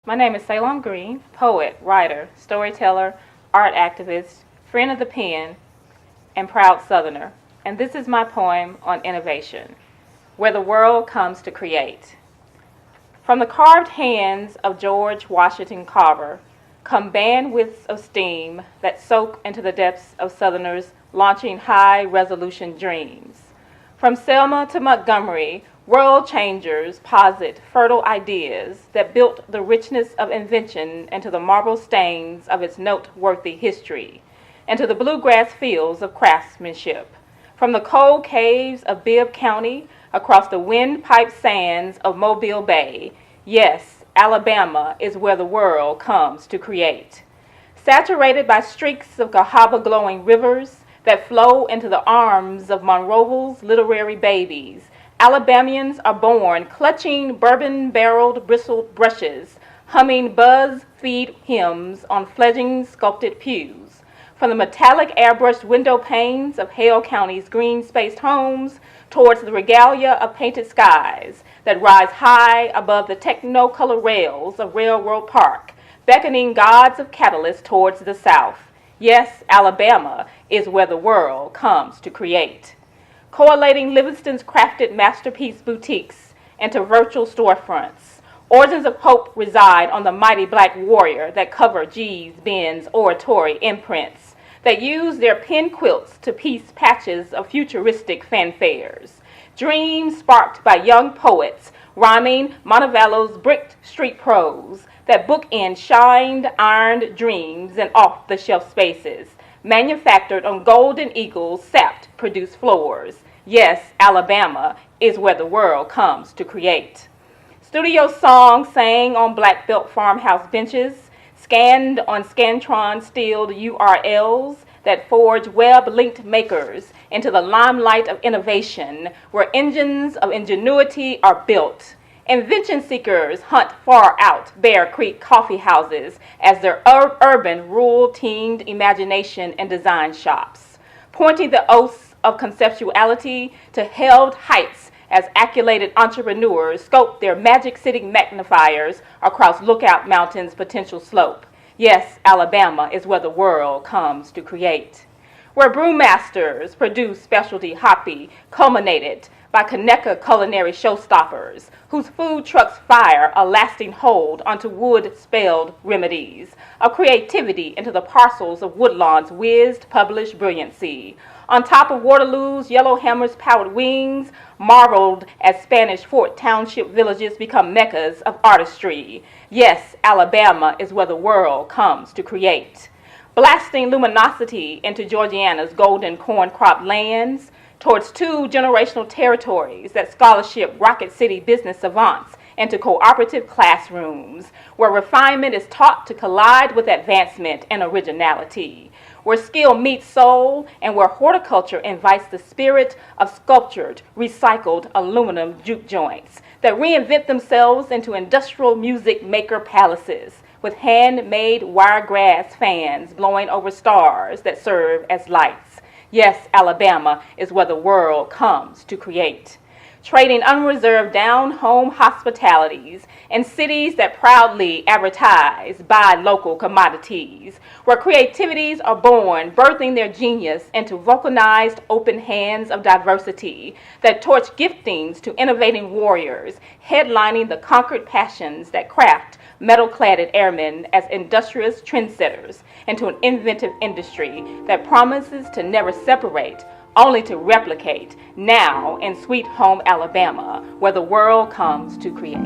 My name is Salem Green, poet, writer, storyteller, art activist, friend of the pen, and proud Southerner. And this is my poem on innovation, where the world comes to create. From the carved hands of George Washington Carver come bandwidths of steam that soak into the depths of Southerners launching high-resolution dreams. From Selma to Montgomery, world changers posit fertile ideas that built the richness of invention into the marble stains of its noteworthy history, into the bluegrass fields of craftsmanship. From the cold caves of Bibb County across the windpipe sands of Mobile Bay, yes, Alabama is where the world comes to create. Saturated by streaks of Cahaba-glowing rivers that flow into the arms of Monroeville's literary babies, Alabamians are born clutching bourbon-barreled bristled brushes, humming buzz-feed hymns on fledgling sculpted pews. From the metallic airbrushed window panes of Hale County's green-spaced homes towards the regalia of painted skies that rise high above the technicolor rails of Railroad Park, beckoning gods of catalyst towards the south. Yes, Alabama is where the world comes to create. Correlating Livingston's crafted masterpiece boutiques into virtual storefronts, origins of hope reside on the mighty black warrior that cover G's, Ben's oratory imprints, that use their pen quilts to piece patches of futuristic fanfares. Dreams sparked by young poets rhyming Montevallo's bricked street prose that bookend shined ironed dreams in off-the-shelf spaces, manufactured on Golden Eagle's sapped produced floors. Yes, Alabama is where the world comes to create. Studio songs sang on black belt farmhouse benches, scanned on Scantron-steeled URLs that forge web-linked makers into the limelight of innovation, where engines of ingenuity are built. Invention seekers hunt far out Bear Creek coffee houses as their urban, rural-teamed imagination and design shops, pointing the oaths of conceptuality to held heights as accoladed entrepreneurs scope their magic city magnifiers across Lookout Mountain's potential slope. Yes, Alabama is where the world comes to create. Where brewmasters produce specialty hoppy, culminated by Conecuh culinary showstoppers, whose food trucks fire a lasting hold onto wood-spelled remedies, a creativity into the parcels of Woodlawn's whizzed published brilliancy. On top of Waterloo's Yellowhammer's powered wings, marveled as Spanish Fort Township villages become meccas of artistry. Yes, Alabama is where the world comes to create. Blasting luminosity into Georgiana's golden corn crop lands, towards two generational territories that scholarship Rocket City business savants into cooperative classrooms, where refinement is taught to collide with advancement and originality, where skill meets soul, and where horticulture invites the spirit of sculptured, recycled aluminum juke joints that reinvent themselves into industrial music maker palaces, with handmade wiregrass fans blowing over stars that serve as lights. Yes, Alabama is where the world comes to create. Trading unreserved down-home hospitalities in cities that proudly advertise buy local commodities, where creativities are born, birthing their genius into vulcanized open hands of diversity that torch giftings to innovating warriors, headlining the conquered passions that craft metal-cladded airmen as industrious trendsetters into an inventive industry that promises to never separate, only to replicate, now in Sweet Home Alabama, where the world comes to create.